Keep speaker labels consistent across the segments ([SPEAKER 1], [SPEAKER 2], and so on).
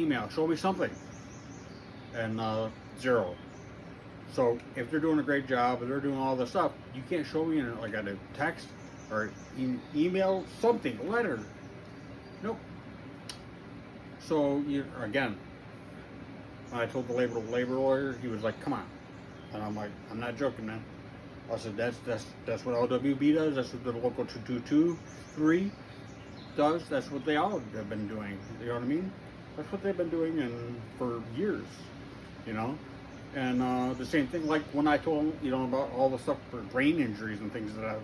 [SPEAKER 1] email, show me something, and zero. So if they're doing a great job, if they're doing all this stuff, you can't show me in like a text or email, something, a letter. Nope. So you again, when I told the labor lawyer, he was like, "Come on," and I'm like, "I'm not joking, man." I said, "That's what LWB does. That's what the local 2223 does. That's what they all have been doing. You know what I mean? That's what they've been doing and for years, you know." And the same thing, like when I told him, you know, about all the stuff for brain injuries and things that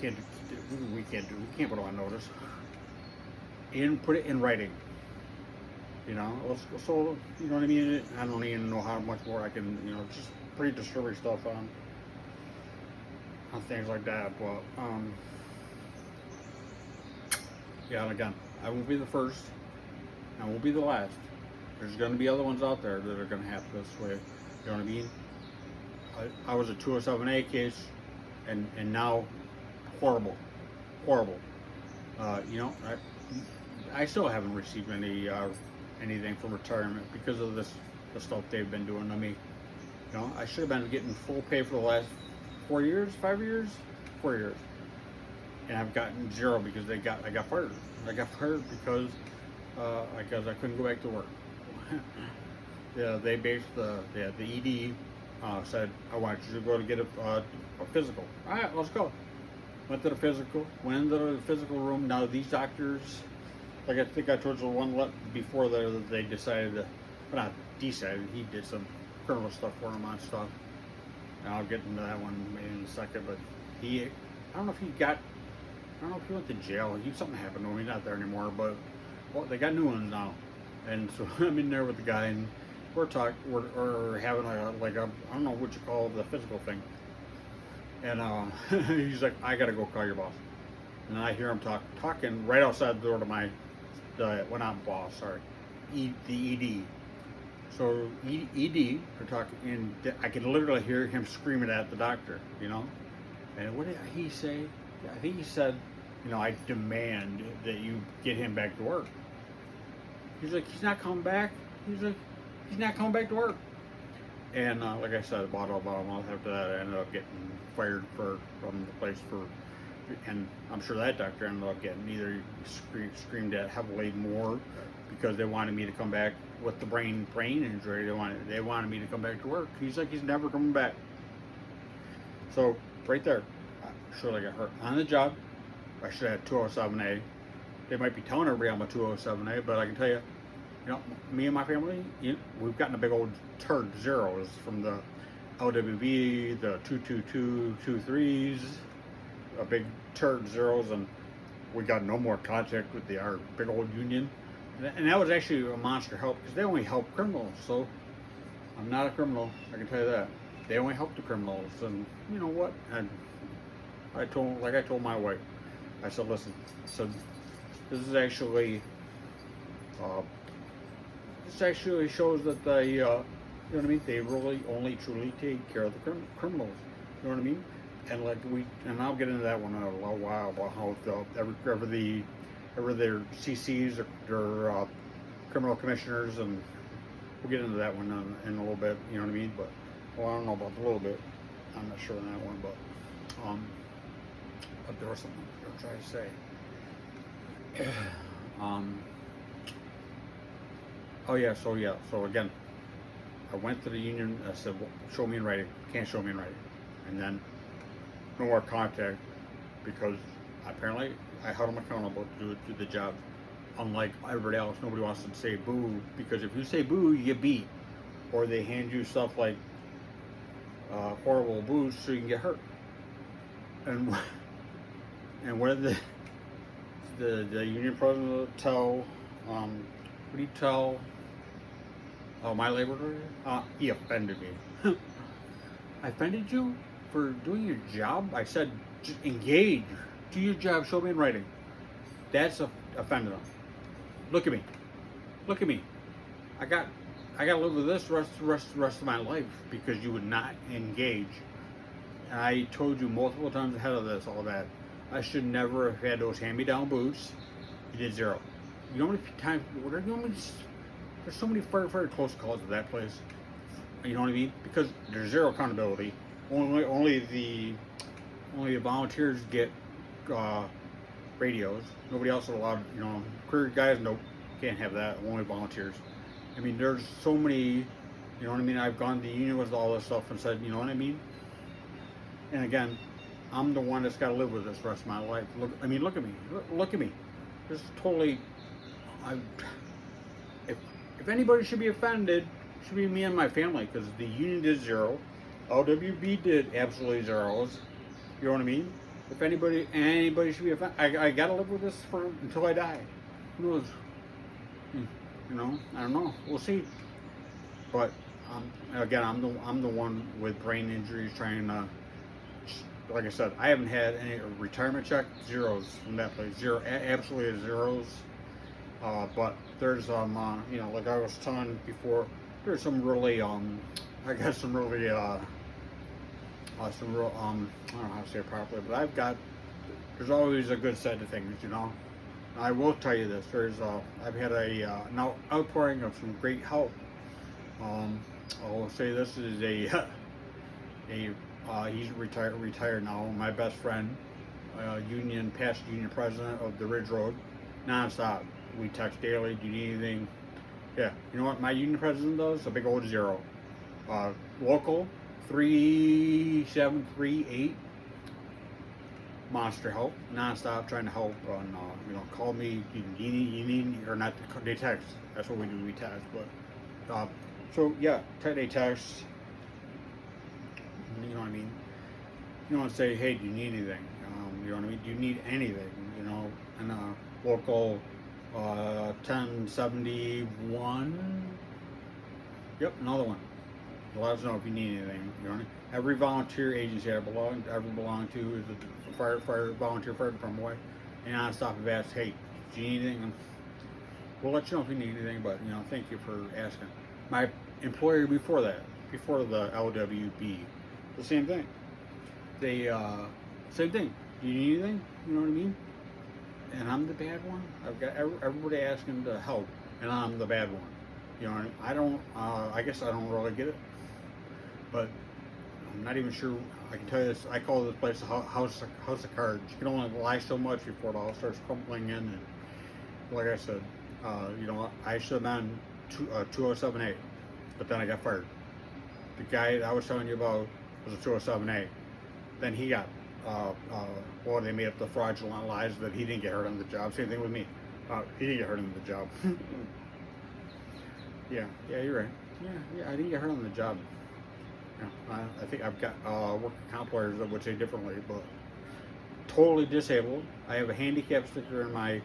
[SPEAKER 1] can't do, we can't put on notice, and put it in writing. You know, so you know what I mean. I don't even know how much more I can, you know, just pretty disturbing stuff on things like that. But yeah, and again, I won't be the first. I won't be the last. There's going to be other ones out there that are going to happen this way. You know what I mean? I was a 207A case, and now horrible. You know, I still haven't received anything from retirement because of the stuff they've been doing to me. You know, I should have been getting full pay for the last 4 years, 5 years, 4 years, and I've gotten zero because I got fired. I got fired because I couldn't go back to work. Yeah, they based the ED said, "I want you to go to get a physical." All right, let's go. Went to the physical. Went into the physical room. Now these doctors, like I think I told you one before they decided to, well, not decided. He did some criminal stuff for him on stuff. And I'll get into that one maybe in a second. But I don't know if he went to jail. Something happened to him. He's not there anymore. But well, they got new ones now. And so I'm in there with the guy, and we're having I don't know what you call the physical thing. And he's like, "I gotta go call your boss." And I hear him talking right outside the door to not boss, sorry, the ED. So ED are talking, and I can literally hear him screaming at the doctor, you know. And what did he say? I think he said, you know, "I demand that you get him back to work." He's like, "He's not coming back." He's like, "He's not coming back to work." And like I said, about a month after that, I ended up getting fired from the place and I'm sure that doctor ended up getting either screamed at heavily more because they wanted me to come back with the brain injury. They wanted me to come back to work. He's like, "He's never coming back." So right there, I surely got hurt on the job. I should have had 207A. They might be telling everybody I'm a 207A, but I can tell you, you know, me and my family, we've gotten a big old turd zeros from the LWB, the 22223s, a big turd zeros, and we got no more contact with our big old union. And that was actually a monster help because they only help criminals. So I'm not a criminal, I can tell you that. They only help the criminals, and you know what? And I told my wife, I said, "Listen," I said, "this is actually." This actually shows that they, you know what I mean? They really only truly take care of the criminals. You know what I mean? And I'll get into that one in a little while about how ever their CCs or criminal commissioners, and we'll get into that one in a little bit. You know what I mean? But well, I don't know about a little bit. I'm not sure on that one, but there was something I was trying to say. Oh yeah, so again, I went to the union. I said, "Well, show me in writing." Can't show me in writing, and then no more contact because apparently I held them accountable to do the job. Unlike everybody else, nobody wants to say boo because if you say boo, you get beat, or they hand you stuff like horrible boos so you can get hurt. And what did the union president tell? What did he tell? Oh, my labor lawyer? He offended me. "I offended you for doing your job?" I said, "Just engage. Do your job. Show me in writing." That's offended him. Look at me. Look at me. I got to live with this the rest of my life because you would not engage. And I told you multiple times ahead of all that. I should never have had those hand-me-down boots. You did zero. you know how many times, there's so many firefighter close calls at that place. You know what I mean? Because there's zero accountability. Only the volunteers get radios. Nobody else is allowed. You know, career guys, nope, can't have that. Only volunteers. I mean, there's so many. You know what I mean? I've gone to the union with all this stuff and said, you know what I mean? And again, I'm the one that's got to live with this rest of my life. Look at me. Look at me. This is totally. If anybody should be offended, it should be me and my family, because the union did zero, LWB did absolutely zeros. You know what I mean? If anybody should be offended, I gotta live with this until I die. Who knows? You know, I don't know. We'll see. But again, I'm the one with brain injuries trying to. Like I said, I haven't had any retirement check, zeros from that place. Zero, absolutely zeros. But there's you know, like I was telling before, there's some really I got some really some real I don't know how to say it properly, but there's always a good side to things, you know. I will tell you this: I've had an outpouring of some great help. I'll say this is he's retired now. My best friend, past union president of the Ridge Road, nonstop. We text daily. Do you need anything? Yeah. You know what my union president does? A big old zero. Local 3738. Monster help. Nonstop trying to help. You know, call me. You need or not? They text. That's what we do. We text. But so yeah, they text. You know what I mean? You don't say, hey, do you need anything? You know what I mean? Do you need anything? You know, and local 1071. Yep, another one. Let us know if you need anything. You know what I mean? Every volunteer agency I belong to is a volunteer fire department way. And I stop and ask, hey, do you need anything? We'll let you know if you need anything, but you know, thank you for asking. My employer before the LWB, the same thing. They same thing. Do you need anything? You know what I mean? And I'm the bad one. I've got everybody asking to help, and I'm the bad one. You know, I don't. I guess I don't really get it, but I'm not even sure. I can tell you this. I call this place a house of cards. You can only lie so much before it all starts crumbling in. And like I said, you know, I should have been 207A, but then I got fired. The guy that I was telling you about was a 207A. Then he got, well, they made up the fraudulent lies that he didn't get hurt on the job. Same thing with me. He didn't get hurt on the job. Yeah, you're right. Yeah, I didn't get hurt on the job. Yeah, I think I've got work comp lawyers that would say differently, but totally disabled. I have a handicap sticker in my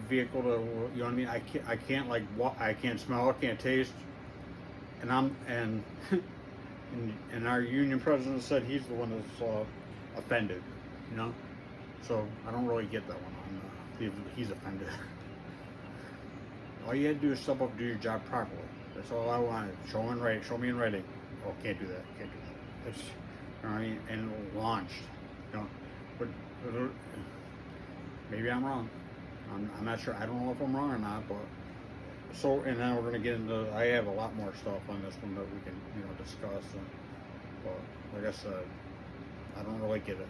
[SPEAKER 1] vehicle to, you know what I mean? I can't like walk, I can't smell, I can't taste. And our union president said he's the one that's offended, you know. So I don't really get that one on he's offended. All you had to do is step up and do your job properly. That's all I wanted. Show me in writing. Oh, can't do that. It's, you know what I mean? And launched, you know. But maybe I'm wrong. I'm not sure. I don't know if I'm wrong or not, but. So, and then we're going to get into, I have a lot more stuff on this one that we can, you know, discuss. But like I said, I don't really get it.